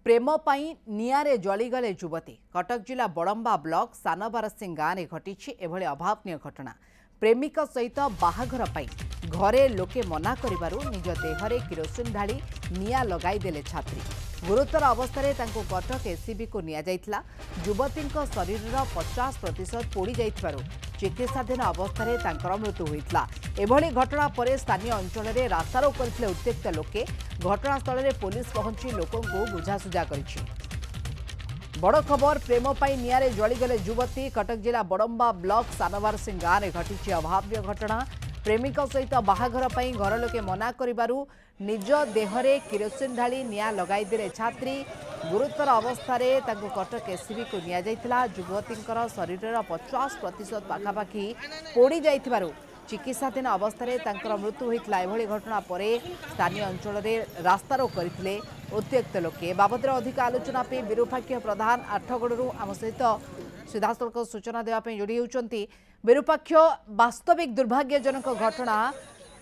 प्रेम पाई नियारे जलीगले युवती कटक जिला बड़म्बा ब्लॉक सानबारसिंह गाँव में घटी एभली अभावनीय घटना। प्रेमिक सहित बाहाघर पाई घरे लोके मना करिबारु निज देहरे किरोसिन ढाली निया लगाईदेले छात्री। गुरुतर अवस्था तांको कटक एसीबी को निया जाइथिला। युवती शरीर 50% पोड़ी जाइथिबारु चिकित्साधीन अवस्था तांकर मृत्यु होइथिला। एभली घटना पर स्थानीय अंचल में रास्तारोक करथिले उत्त्यक्त लोके। घटनास्थल में पुलिस पहुंची लोकों को बुझासुझा करिछि। बड़ खबर प्रेम पाई नियारे जलीगले युवती कटक जिला बड़म्बा ब्लॉक सानबारसिंह गाँव में घटी अभाव्य घटना। प्रेमिक सहित बाहाघर पाई घर लोके मना करिबारु निज देहरे किरोसिन ढाली निया लगाईदेले छात्री। गुरुतर अवस्था कटक एसीबी को निया जाइथिला। युवती शरीर 50% पाखापाखि पोड़ी जाइथिबारु चिकित्साधीन अवस्था मृत्यु होइथिला। एभली घटना पर स्थानीय अंचल में रास्तारोक करथिले उत्त्यक्त लोके। बाबद अधिक आलोचना पे विरूपाक्ष प्रधान आठगड़ू आम सहित सीधासख सूचना देवाई जोड़ी होती। विरूपाक्ष वास्तविक दुर्भाग्यजनक घटना।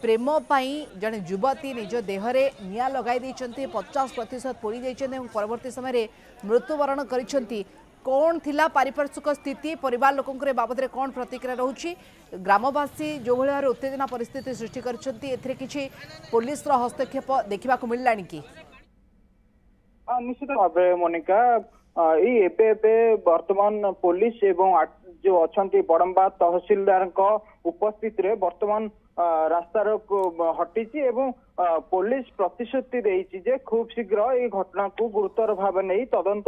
प्रेम पाई जड़े युवती निज देहरे निया लगाई देइछन्ती, 50% पोड़ी जाइछन्ती, परवर्ती समय मृत्युवरण करिछन्ती। कौन थिला पारिपार्श्विक स्थिति, परिवार लोकों बाबद कौन प्रतिक्रिया रहुछि? ग्रामवासी जो भाव उत्तेजना परिस्थिति सृष्टि करछन्ती, एथिरे किछि पुलिस रो हस्तक्षेप देखिबा को मिललानी कि? निश्चित भाव मोनिका वर्तमान पुलिस एवं जो अच्छा बड़म्बा तहसीलदार उपस्थित रे वर्तमान रास्तारोक हटी एवं पुलिस प्रतिश्रुति देइछि जे खूब शीघ्र ये घटना को गुरुतर भाव नहीं तदंत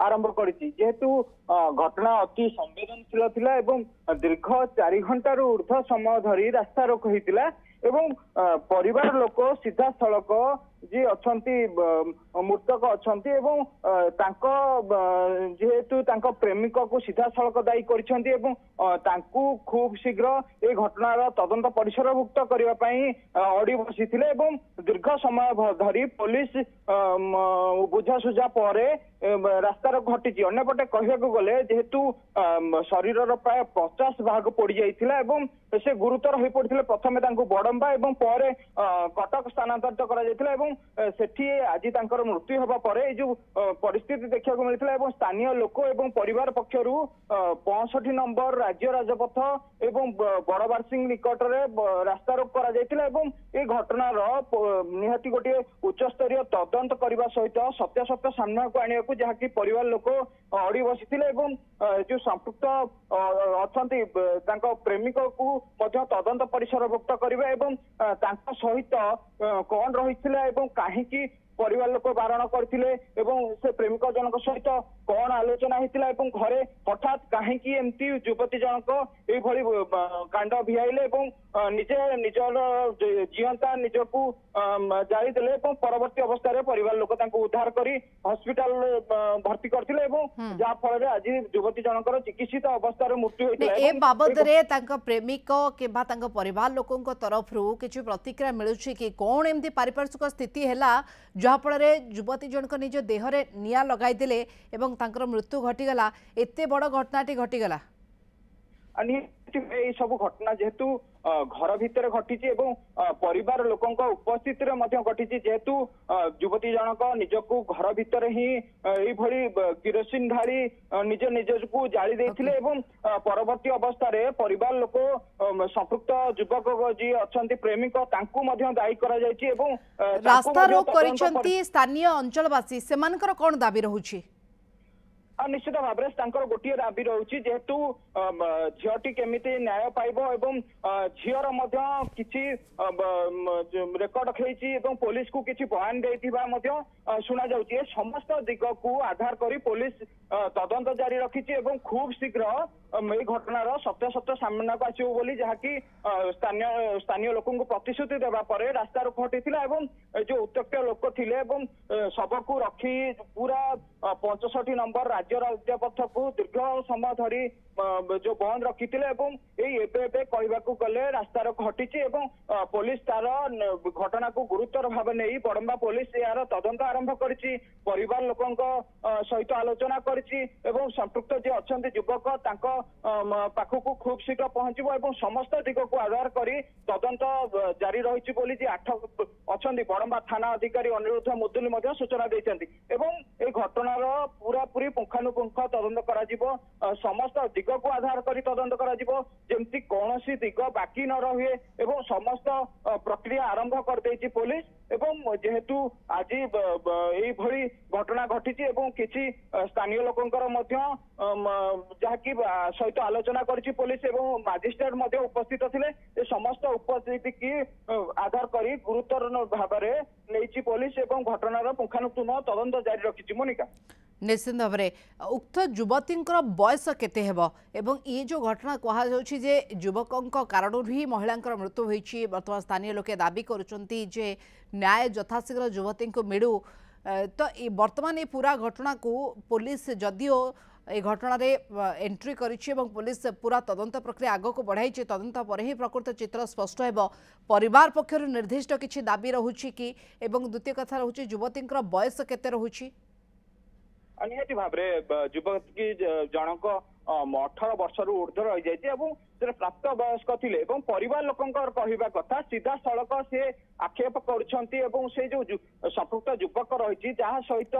आरंभ करिछि। जेहेतु घटना अति संवेदनशील थिला एवं दीर्घ 4 घंटार ऊर्ध्व समय धरी रास्तारोक होइतिला एवं परिवार लोक सीधा सड़क जी अच्छी मृतक अच्छी एवं जेहेतु प्रेमिक को सीधा सड़क दायी करिसेंती एवं तांकू खूब शीघ्र ये घटनार तदंत परिसरभुक्त करने अड़ी बसी एवं दीर्घ समय धरी पुलिस बुझासुझा पर रास्तार घटी। अन्यपटे कहवाक गले जेहेतु शरीर प्राय 50 भाग पोड़ जाइथिला एवं से गुरुतर हो पड़ते प्रथमे बड़म्बा एवं पर कटक स्थानांतरित कर सेठी आज तांकर मृत्यु होगा पर जो परिस्थिति देखा मिलता है स्थानीय लोक एवं परिवार पक्षर 65 नंबर राज्य राजपथ एवं बड़बारसिंह निकट में रास्तारोक कर घटनार निहाती गोटे उच्चस्तरीय तदंत करने सहित सत्यासत्य सामना को आने को जहाँकि परिवार लोक अड़ी बसी जो संपुक्त अच्छा प्रेमिक को तदंत परिसरभुक्त करने सहित कौन रही कहीं परिवार लोक बारण करथिले एवं से प्रेमिक जनक सहित कौन आलोचना होता घरे हठात कहीं एमती युवती जनक ये कांड भिआईले निजे निजर जीवंता निजकू जारी देले परवर्ती अवस्था परिवार लोक उद्धार कर हॉस्पिटल भर्ती करथिले जहाँ फल आज युवती जनकर चिकित्सित अवस्था मृत्यु होइतिला। बाबद प्रेमिक किंबा परिवार लोकों तरफ किसी प्रतिक्रिया मिलुछि कि कौन एमती पारिपार्श्विक स्थिति है जहाँफल युवती जनक निज देहरे निया लगाईदेले एवं तांकर मृत्यु घटीगला? एते बड़ घटनाटी घटीगला सब घटना जेहेतु घर भितर घटी परिवार लोकों उपस्थित घटी जेहेतु युवती जनक निजकू घर भितर ही किरोसिन ढाली निज निजकू जाली देथिले एवं परवर्ती अवस्था परिवार लोक संपृक्त युवक जी अच्छा प्रेमिक दायी करा जायछि एवं रास्ता रोक करिसेंती स्थानीय अंचलवासी सेमानकर कोन दाबी रहुछि? निश्चित भाव में गोटे दाबी रही जेहेतु झीटी केमिति न्याय पाइब एवं झीर किसी रेकर्ड खेची पुलिस को किसी बयान देथिबा शुणा जाउछि। समस्त दिग को आधार करी पुलिस तदंत जारी रखी खूब शीघ्र ये घटनार सत्यासत्य सामना को आसो बोली जहाँकि स्थानीय लोक प्रतिश्रुति देवा पर रास्ता रोक हटीला जो उत्त्यक्त लोक थे शव को रखी पूरा 65 नंबर राज्यर राजपथକୁ दीर्घ समय धरी जो बंद रखिथिले एवं एबे कहबाकू गले रास्तार घटिछि एवं पुलिस तार घटना को गुरुतर भाव नहीं बड़म्बा पुलिस यार तदंत आरंभ करिछि परिवार लोकंक सहित आलोचना करिछि एवं संपृक्त जे अछंती युवक तांको पाखकू खूब शीघ्र पहुंचबो एवं समस्त दिग को आधार करी तदंत जारी रहिछि बोली जे 8 अछंती बड़म्बा थाना अधिकारी अनिरुद्ध मुदुली मध्ये सूचना दैछंती एवं ए घटनार पूरा पूरी पुंखानुपुंख तदंत कराजिबो समस्त दिग को आधार करी तदंत कराजिबो जेमती कोनोसी दिग बाकी न रहे एवं समस्त प्रक्रिया आरंभ कर देछि पुलिस एवं जेहेतु आज एई भली घटना घटिछि एवं किछि स्थानीय लोकंकर मध्ये जहाँकि सहित आलोचना करिछि पुलिस एवं मजिस्ट्रेट मध्ये उपस्थित थिले ए समस्त उपस्थिति की आधार करी गुरुतर भाबरे नेछि पुलिस एवं घटनार पुंखानुपुंख तदंत जारी रखिछि। मोनिका निश्चित भाव में उक्त युवती बयस केते हेबो एवं ये जो घटना कहुच्छी जे युवकों कारण ही महिला मृत्यु होती बर्तमान स्थानीय लोके दाबी करुँचे जे न्याय यथाशीघ्र युवती को मिलू तो बर्तमान ये पूरा घटना को पुलिस जदिओ ए घटना रे एंट्री करिछि एवं पुलिस पूरा तदंत प्रक्रिया आग को बढ़ाई तदंत पर ही प्रकृत चित्र स्पष्ट हेबो परिवार पक्षर निर्दिष्ट किछि दाबी रहुछि कि एवं द्वितीय कथा रहुछि युवती बयस केते रहुछि निहाती भाव में युवती जनक 18 वर्ष ऊर्ध्व रही जाइए प्राप्त वयस्क थिले परिवार लोकंकर कहवा कथा सीधा सड़क से आक्षेप करुछंती से जो संपृक्त युवक रही जहाँ सहित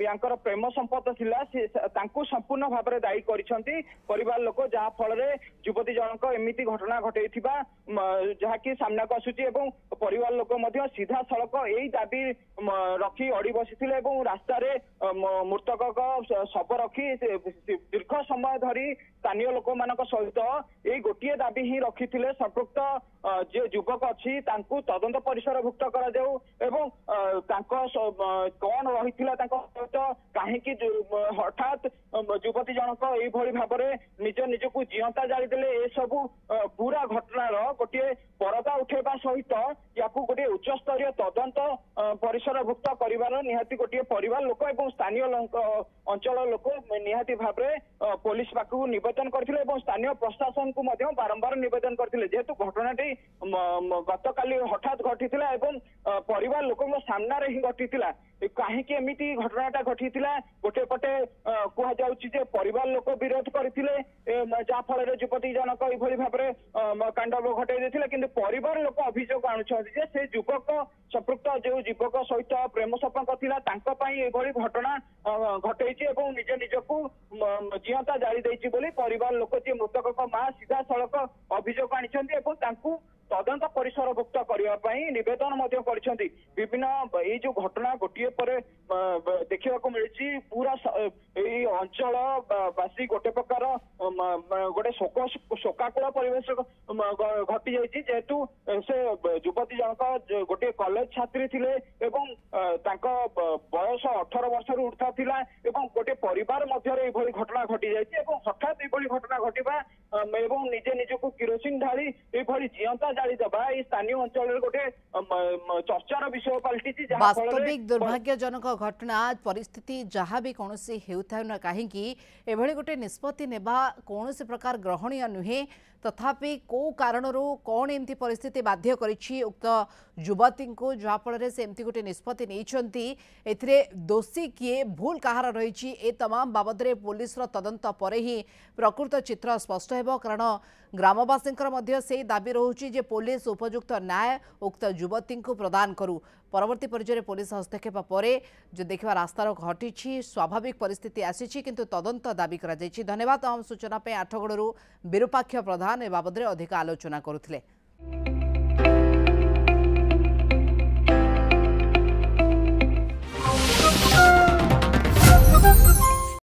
यांकर प्रेम संपर्क थिला तांकु संपूर्ण भाव में दायी करिछंती परिवार लोक जहाँ फल युवती जनक एमिति घटना घटैथिबा जहाँकि सामना को आसुची परिवार लोक मध्य सीधा सड़क यही दाबी रखी अड़ी बसी रास्ता मृतक शव रखी दीर्घ समय धरी स्थानीय लोक मान सहित यही गोटे दाबी ही रखी संपृक्त जे युवक अच्छी तदंत परिसरभुक्त करा जाऊ एवं कौन रही सहित कहीं हठात युवती जनक यही भाव में निज निजक जीवंता जालीदेले ए सबू पूरा घटनार गोटे परदा उठेबा सहित या गोटे उच्च स्तरीय तदंत परिसरभुक्त कर निहाती गोटे परिवार लोक एवं स्थानीय अंचल लोक निहाती भाव में पुलिस पाखु निवेदन करथिले स्थानीय प्रशासन को बारंबार निवेदन करथिले जेहेतु घटनाटी गतकाली हठात घटीथिला एवं परिवार लोकଙ୍କ सामनारे ही घटीथिला कहीं एमिति घटनाटा घटीथिला गोटे पटे कह जाउछि जे परिवार लोक विरोध करथिले जा फल युवती जनक एभली भाव में कांडव घटाई देथिले किंतु परिवार लोक अभियोग आणुछथि जे से युवक संपृक्त जो युवक सहित प्रेम संपर्क थिला तांको पई एभली घटना घटैछि एवं निज निजकू जीवंता जारी दैछि बोली परिवार लोक जे मृतक मां सीधा सड़क अभियोग आनिछन्ति एवं तांकू तदंत परिसरभुक्त करने निवेदन विभिन्न ये जो घटना गोटे पर देखा मिली पूरा अंचल बासी गोटे प्रकार गोटे शोकाकुल परिवेश घटी जाइए जेहेतु से युवती जनक गोटे कॉलेज छात्री थिले एवं बयस 18 वर्ष ऊर्ध्व थिला एवं गोटे परिवार मध्य घटना घटी जाइए हठात ये घटना घटवा एवं निजे निजक किरोसिन ढाली ये जीवंता जाली दबा स्थानीय अंचल गोटे चर्चार विषय पलटि वास्तविक दुर्भाग्यजनक घटना परिस्थिति जहाँ भी कौन होता ना कहीं एभली गोटे निष्पत्ति नेबा कौन प्रकार ग्रहणीय नुहे तथापि कौ कारण कौन एमती परिस्थिति बाध्य करिछि उक्त युवती को जहाँफल से एमती गोटे निष्पत्ति नहीं दोषी किए भूल कहार रही ए तमाम बाबद पुलिस तदंत पर ही प्रकृत चित्र स्पष्ट हेबो कारण ग्रामवासी से दाबी रोचे जे पुलिस उपयुक्त न्याय उक्त युवती को प्रदान करू परवर्ती पर्यायर पुलिस हस्तक्षेप पर जो देखा रास्तार घटी स्वाभाविक परिस्थिति आसी किंतु तदंत दाबी करा जायछि। धन्यवाद। सूचना पे आठगड़ू विरूपाक्ष प्रधान ए बाबद अधिक आलोचना करुथिले।